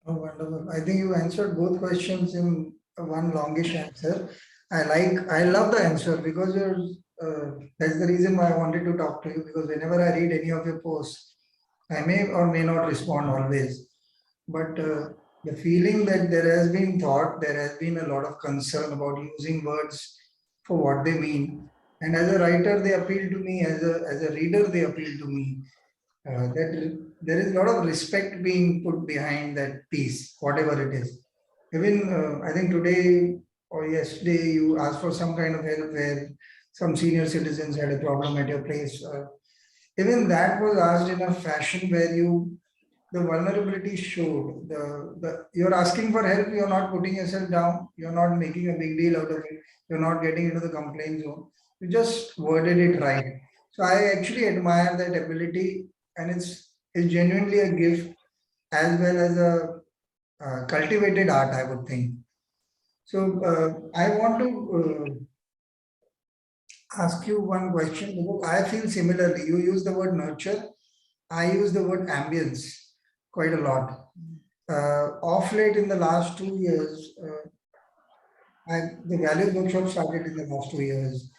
Oh, wonderful. I think you answered both questions in one longish answer. I love the answer because that's the reason why I wanted to talk to you, because whenever I read any of your posts, I may or may not respond always. But the feeling that there has been thought, there has been a lot of concern about using words for what they mean. And as a writer, they appeal to me, as a reader, they appeal to me. That there is a lot of respect being put behind that piece, whatever it is. Even I think today or yesterday, you asked for some kind of help where some senior citizens had a problem at your place. Even that was asked in a fashion where the vulnerability showed. You're asking for help, you're not putting yourself down, you're not making a big deal out of it, you're not getting into the complaint zone. You just worded it right. So I actually admire that ability, and it's genuinely a gift as well as a cultivated art, I would think. So I want to ask you one question because I feel similarly. You use the word nurture, I use the word ambience quite a lot. Off late in the last 2 years, the Values Workshop started in the last 2 years.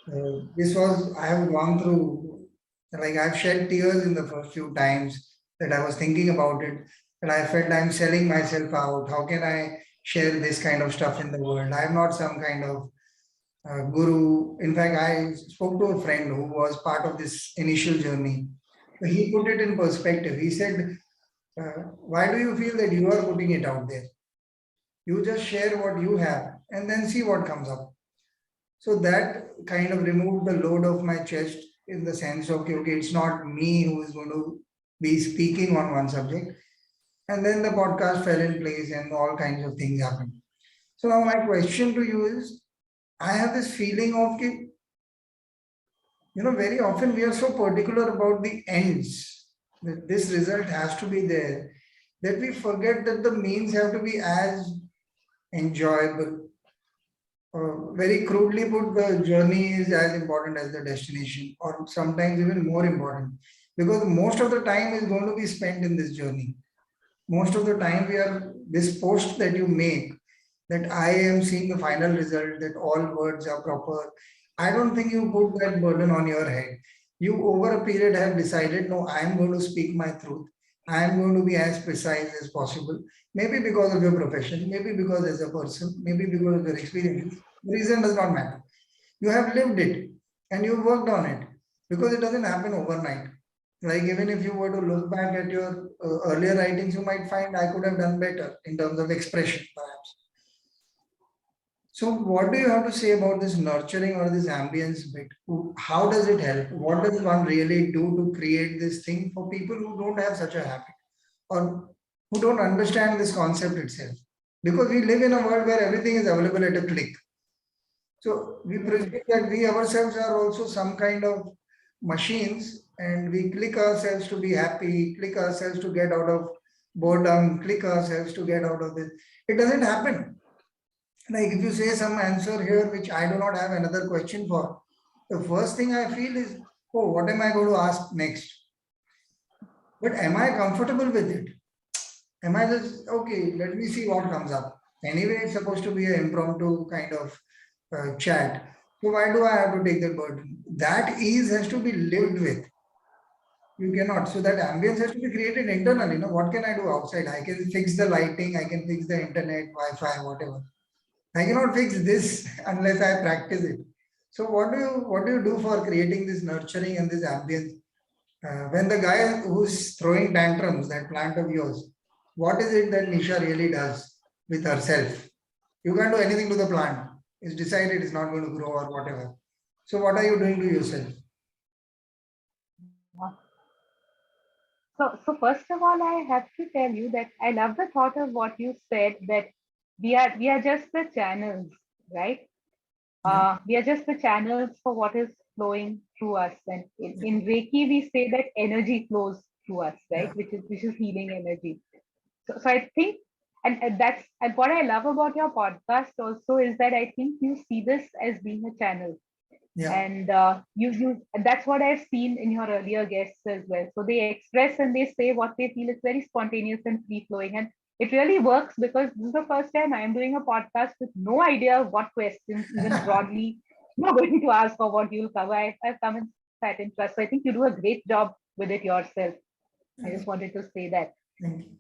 I have gone through, like I've shed tears in the first few times that I was thinking about it, and I felt I'm selling myself out. How can I share this kind of stuff in the world? I'm not some kind of guru. In fact, I spoke to a friend who was part of this initial journey. He put it in perspective. He said, why do you feel that you are putting it out there? You just share what you have and then see what comes up. So that kind of removed the load of my chest in the sense of, okay, it's not me who is going to be speaking on one subject. And then the podcast fell in place and all kinds of things happened. So now my question to you is, I have this feeling of, very often we are so particular about the ends, that this result has to be there, that we forget that the means have to be as enjoyable. Very crudely put, the journey is as important as the destination, or sometimes even more important, because most of the time is going to be spent in this journey. Most of the time, this post that you make, that I am seeing the final result, that all words are proper. I don't think you put that burden on your head. You, over a period, have decided, no, I am going to speak my truth. I am going to be as precise as possible. Maybe because of your profession, maybe because as a person, maybe because of your experience. The reason does not matter. You have lived it and you worked on it, because it doesn't happen overnight. Like, even if you were to look back at your earlier writings, you might find I could have done better in terms of expression, perhaps. So, what do you have to say about this nurturing or this ambience bit? How does it help? What does one really do to create this thing for people who don't have such a habit, or who don't understand this concept itself? Because we live in a world where everything is available at a click. So we Hmm. presume that we ourselves are also some kind of machines, and we click ourselves to be happy, click ourselves to get out of boredom, click ourselves to get out of this. It doesn't happen. Like, if you say some answer here which I do not have another question for, the first thing I feel is, oh, what am I going to ask next? But am I comfortable with it? Am I just, okay, let me see what comes up? Anyway, it's supposed to be an impromptu kind of chat. So why do I have to take that burden? That ease has to be lived with. You cannot. So that ambience has to be created internally. What can I do outside? I can fix the lighting, I can fix the internet, Wi-Fi, whatever. I cannot fix this unless I practice it. So what do you do for creating this nurturing and this ambience? When the guy who's throwing tantrums, that plant of yours, what is it that Nisha really does with herself? You can't do anything to the plant. It's decided it's not going to grow or whatever. So what are you doing to yourself? So first of all, I have to tell you that I love the thought of what you said, that we are just the channels, right? Yeah. We are just the channels for what is flowing through us. And Yeah. in Reiki, we say that energy flows through us, Yeah. right? Which is healing energy. So I think, and what I love about your podcast also is that I think you see this as being a channel, Yeah. and and that's what I've seen in your earlier guests as well. So they express and they say what they feel is very spontaneous and free flowing, and it really works because this is the first time I am doing a podcast with no idea of what questions, even broadly, you're going to ask or what you'll cover. I've come in sat in trust. So I think you do a great job with it yourself. I just wanted to say that. Thank you.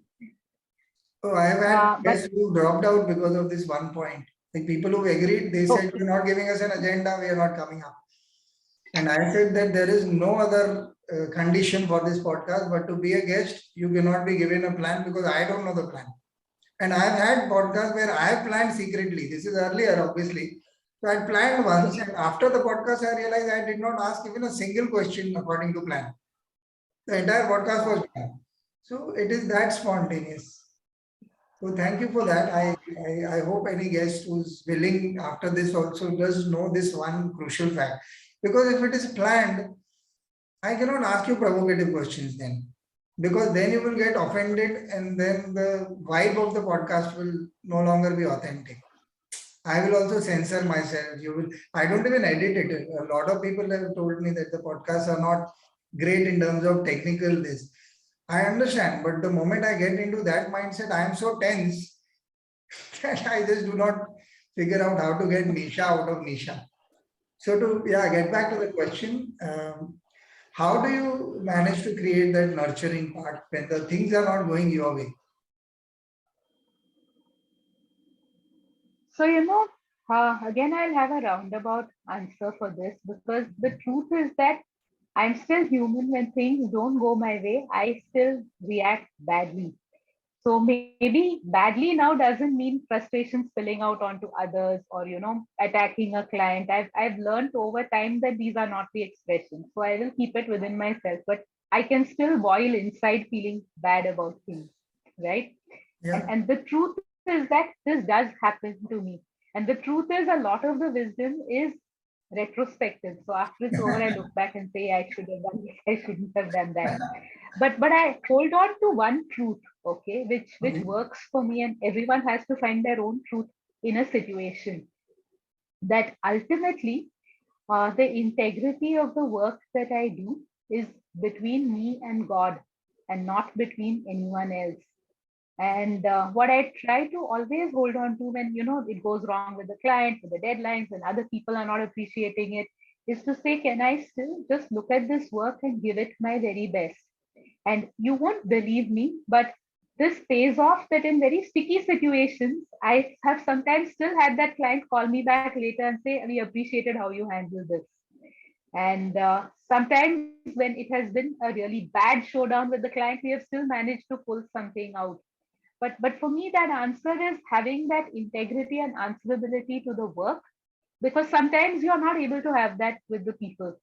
Oh, I have had But guests who dropped out because of this one point. Like people who agreed, they said, okay. you're not giving us an agenda, we are not coming up. And I said that there is no other condition for this podcast, but to be a guest, you cannot be given a plan because I don't know the plan. And I've had podcasts where I have planned secretly. This is earlier, obviously. So I planned once, and after the podcast, I realized I did not ask even a single question according to plan. The entire podcast was done. So it is that spontaneous. So thank you for that. I hope any guest who's willing after this also does know this one crucial fact. Because if it is planned, I cannot ask you provocative questions then. Because then you will get offended and then the vibe of the podcast will no longer be authentic. I will also censor myself. You will, I don't even edit it. A lot of people have told me that the podcasts are not great in terms of technical this. I understand, but the moment I get into that mindset, I am so tense that I just do not figure out how to get Nisha out of Nisha. So to get back to the question, how do you manage to create that nurturing part when the things are not going your way? So, again, I'll have a roundabout answer for this because the truth is that I'm still human. When things don't go my way, I still react badly. So maybe badly now doesn't mean frustration spilling out onto others or attacking a client. I've learned over time that these are not the expressions. So I will keep it within myself, but I can still boil inside feeling bad about things, right? Yeah, And the truth is that this does happen to me. And the truth is a lot of the wisdom is retrospective. So after it's over, I look back and say I should have done this, I shouldn't have done that. But I hold on to one truth, okay, which okay, works for me, and everyone has to find their own truth in a situation. That ultimately, the integrity of the work that I do is between me and God, and not between anyone else. And what I try to always hold on to when it goes wrong with the client, with the deadlines, and other people are not appreciating it, is to say, can I still just look at this work and give it my very best? And you won't believe me, but this pays off that in very sticky situations, I have sometimes still had that client call me back later and say, we appreciated how you handled this. And sometimes when it has been a really bad showdown with the client, we have still managed to pull something out. But for me, that answer is having that integrity and answerability to the work, because sometimes you're not able to have that with the people.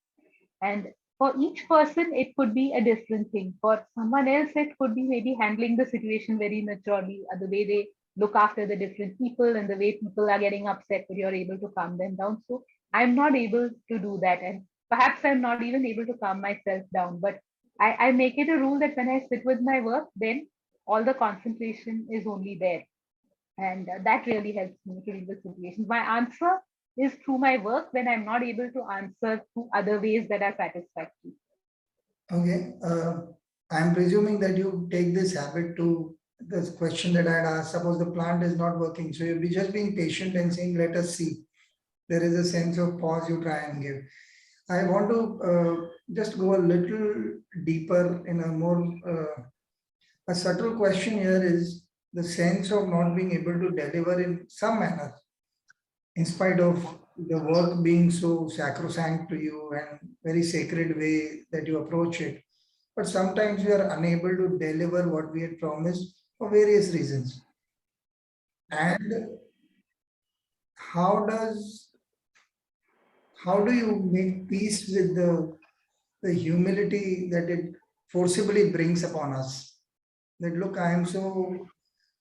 And for each person, it could be a different thing. For someone else, it could be maybe handling the situation very maturely, the way they look after the different people and the way people are getting upset, but you're able to calm them down. So I'm not able to do that. And perhaps I'm not even able to calm myself down. But I make it a rule that when I sit with my work, then all the concentration is only there. And that really helps me to deal with situations. My answer is through my work when I'm not able to answer through other ways that are satisfactory. okay. I'm presuming that you take this habit to this question that I had asked. Suppose the plant is not working, so you'll be just being patient and saying, "Let us see." There is a sense of pause you try and give. I want to just go a little deeper in a more a subtle question here is the sense of not being able to deliver in some manner, in spite of the work being so sacrosanct to you and very sacred way that you approach it. But sometimes we are unable to deliver what we had promised for various reasons. And how does how do you make peace with the humility that it forcibly brings upon us? That look, I am so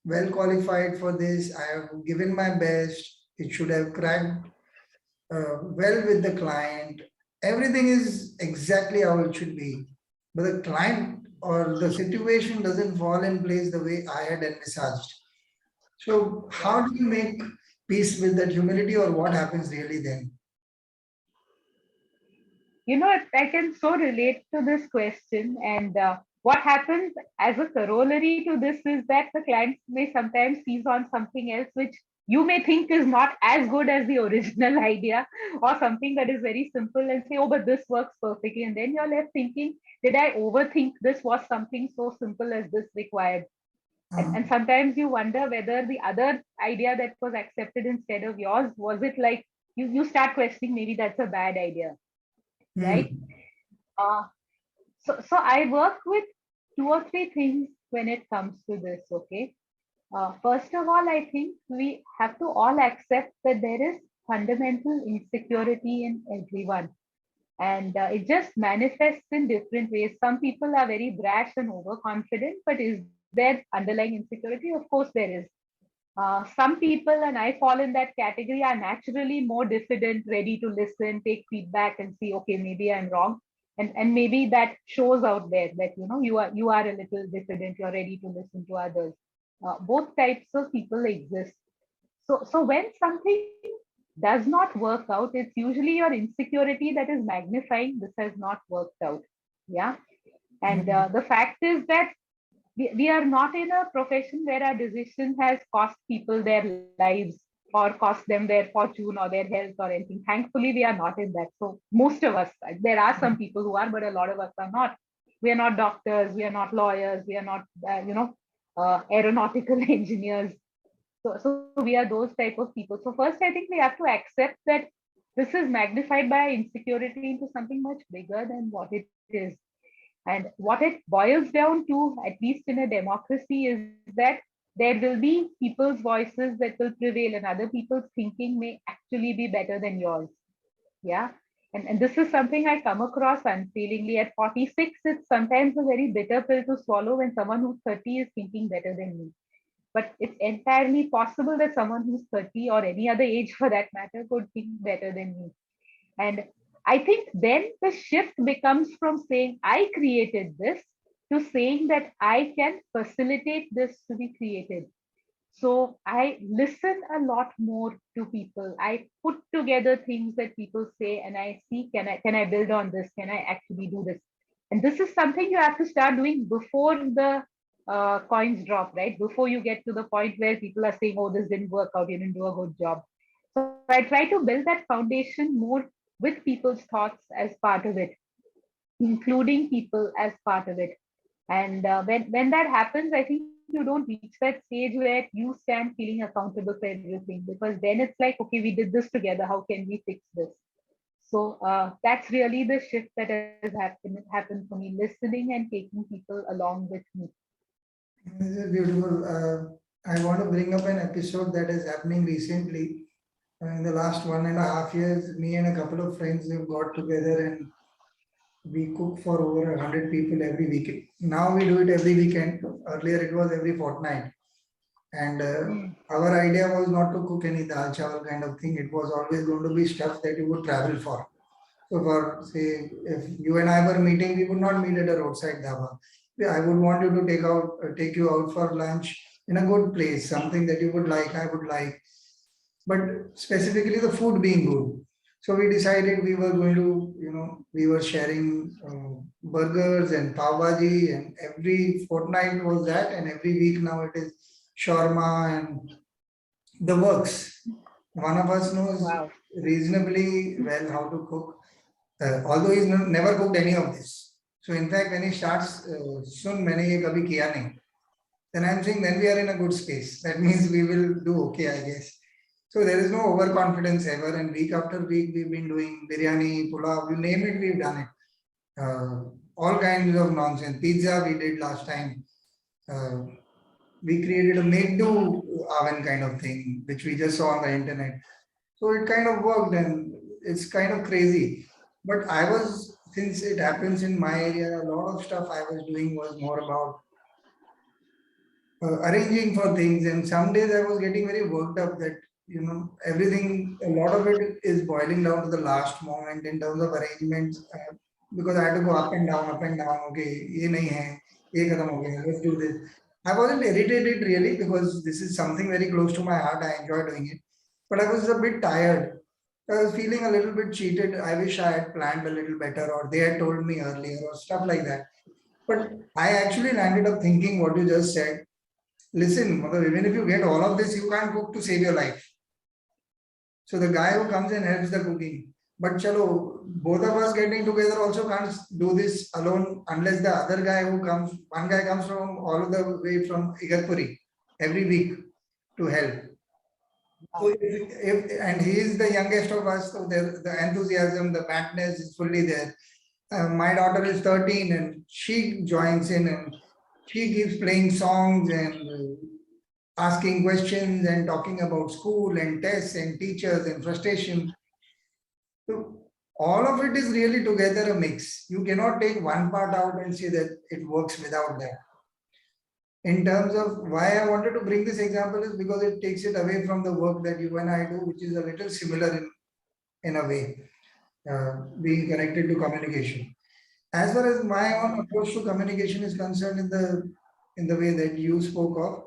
well qualified for this. I have given my best. It should have cracked well with the client. Everything is exactly how it should be. But the client or the situation doesn't fall in place the way I had envisaged. So, how do you make peace with that humility, or what happens really then? I can so relate to this question. And what happens as a corollary to this is that the client may sometimes seize on something else which you may think is not as good as the original idea, or something that is very simple, and say, oh, but this works perfectly. And then you're left thinking, did I overthink this? Was something so simple as this required? And sometimes you wonder whether the other idea that was accepted instead of yours, was it like you start questioning, maybe that's a bad idea, right? Hmm. Uh, so I work with two or three things when it comes to this. Okay. First of all, I think we have to all accept that there is fundamental insecurity in everyone, and it just manifests in different ways. Some people are very brash and overconfident, but is there underlying insecurity? Of course, there is. Some people, and I fall in that category, are naturally more diffident, ready to listen, take feedback, and see, okay, maybe I'm wrong, and maybe that shows out there that you are a little diffident, you're ready to listen to others. Both types of people exist. So when something does not work out, it's usually your insecurity that is magnifying this has not worked out. Yeah, and Hmm. the fact is that we are not in a profession where our decision has cost people their lives or cost them their fortune or their health or anything. Thankfully, we are not in that. So most of us, there are some people who are, but a lot of us are not. We are not doctors, we are not lawyers, we are not, aeronautical engineers. So we are those type of people. So first, I think we have to accept that this is magnified by insecurity into something much bigger than what it is. And what it boils down to, at least in a democracy, is that there will be people's voices that will prevail, and other people's thinking may actually be better than yours. Yeah. And this is something I come across unfailingly. At 46, it's sometimes a very bitter pill to swallow when someone who's 30 is thinking better than me. But it's entirely possible that someone who's 30 or any other age for that matter could think better than me. And I think then the shift becomes from saying, I created this, to saying that I can facilitate this to be created. So I listen a lot more to people. I put together things that people say and I see, can I build on this? Can I actually do this? And this is something you have to start doing before the coins drop, right? Before you get to the point where people are saying, oh, this didn't work out, you didn't do a good job. So I try to build that foundation more with people's thoughts as part of it, including people as part of it. And when that happens, I think you don't reach that stage where you stand feeling accountable for everything, because then it's like, okay, we did this together. How can we fix this? So that's really the shift that has happened for me, listening and taking people along with me. This is beautiful. I want to bring up an episode that is happening recently. In the last 1.5 years, me and a couple of friends have got together and we cook for over 100 people every weekend. Now we do it every weekend. Earlier it was every fortnight. And Mm. our idea was not to cook any dal chawal kind of thing. It was always going to be stuff that you would travel for. So for say, if you and I were meeting, we would not meet at a roadside dhaba. I would want you to take you out for lunch in a good place, something that you would like, I would like, but specifically the food being good. So we decided we were going to, we were sharing burgers and pav bhaji, and every fortnight was that, and every week now it is shawarma and the works. One of us knows Wow. reasonably well how to cook, although he's never cooked any of this. So in fact, when he starts, sun मैंने ये कभी किया नहीं, then I'm saying then we are in a good space. That means we will do okay, I guess. So there is no overconfidence ever, and week after week we've been doing biryani, pulao, you name it, we've done it. All kinds of nonsense. Pizza we did last time. Uh, we created a make-do oven kind of thing, which we just saw on the internet. So it kind of worked, and it's kind of crazy. But since it happens in my area, a lot of stuff I was doing was more about arranging for things. And some days I was getting very worked up that, everything, a lot of it is boiling down to the last moment in terms of arrangements, because I had to go up and down, up and down. Okay, ye nahi hai, ye khatam ho gaya, let's do this. I wasn't irritated really, because this is something very close to my heart. I enjoy doing it. But I was a bit tired. I was feeling a little bit cheated. I wish I had planned a little better, or they had told me earlier, or stuff like that. But I actually landed up thinking what you just said. Listen, mother, even if you get all of this, you can't cook to save your life. So the guy who comes and helps the cooking. But chalo, both of us getting together also can't do this alone unless the other guy who comes, one guy comes from all the way from Igatpuri every week to help. So and he is the youngest of us, so the enthusiasm, the madness is fully there. My daughter is 13 and she joins in and she keeps playing songs and asking questions and talking about school and tests and teachers and frustration. So all of it is really together a mix. You cannot take one part out and say that it works without that. In terms of why I wanted to bring this example is because it takes it away from the work that you and I do, which is a little similar in a way, being connected to communication. As far as my own approach to communication is concerned, in the way that you spoke of,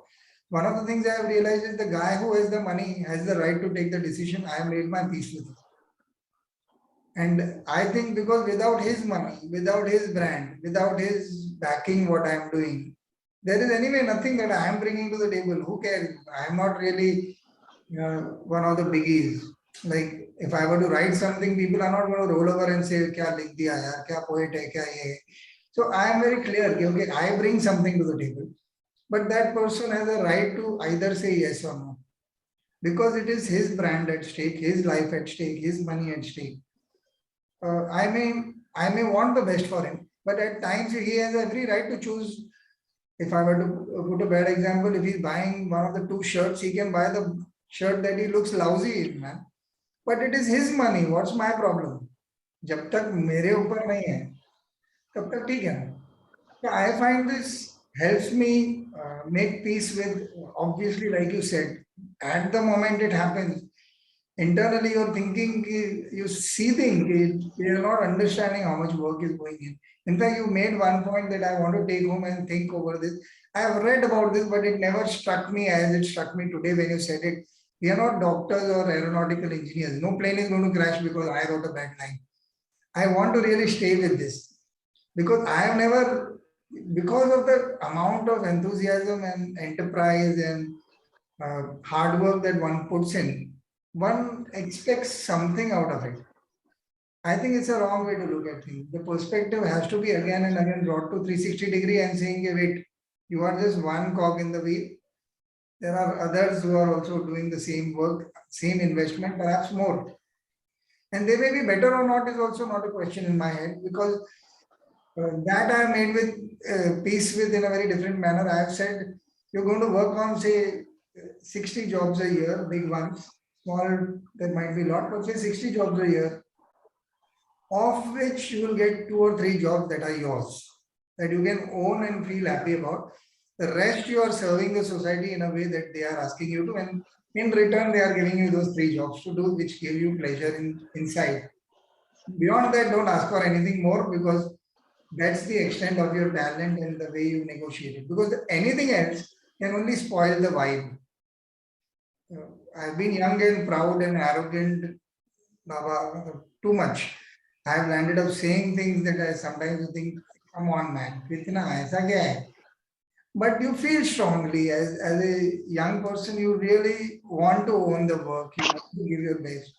one of the things I have realized is the guy who has the money has the right to take the decision. I have made my peace with it. And I think because without his money, without his brand, without his backing what I am doing, there is anyway nothing that I am bringing to the table. Who cares? I am not really one of the biggies. Like if I were to write something, people are not going to roll over and say, "Kya likh diya yaar? Kya poet hai? Kya ye?" So I am very clear. Okay, I bring something to the table, but that person has a right to either say yes or no, because it is his brand at stake, his life at stake, his money at stake. I may want the best for him, but at times he has every right to choose. If I were to put a bad example, if he's buying one of the two shirts, he can buy the shirt that he looks lousy in, man. But it is his money. What's my problem? जब तक मेरे ऊपर नहीं है, तब तक ठीक है. So I find this helps me make peace with, obviously, like you said, at the moment it happens, internally you're thinking, you seething, you're not understanding how much work is going in. In fact, you made one point that I want to take home and think over this. I have read about this, but it never struck me as it struck me today when you said it. We are not doctors or aeronautical engineers. No plane is going to crash because I wrote a bad line. I want to really stay with this because I have never, because of the amount of enthusiasm and enterprise and hard work that one puts in, one expects something out of it. I think it's a wrong way to look at things. The perspective has to be again and again brought to 360 degree and saying, "Hey, wait, you are just one cog in the wheel. There are others who are also doing the same work, same investment, perhaps more. And they may be better or not is also not a question in my head, because that I have made with peace with in a very different manner. I have said, you're going to work on, say, 60 jobs a year, big ones. Small, there might be a lot, but say 60 jobs a year, of which you will get 2 or 3 jobs that are yours, that you can own and feel happy about. The rest you are serving the society in a way that they are asking you to, and in return they are giving you those 3 jobs to do, which give you pleasure inside. Beyond that, don't ask for anything more, because that's the extent of your talent and the way you negotiate it. Because anything else can only spoil the vibe. I've been young and proud and arrogant, Baba, too much. I've landed up saying things that I sometimes think, come on, man, kitna aisa kya hai? But you feel strongly as a young person, you really want to own the work, you want to give your best.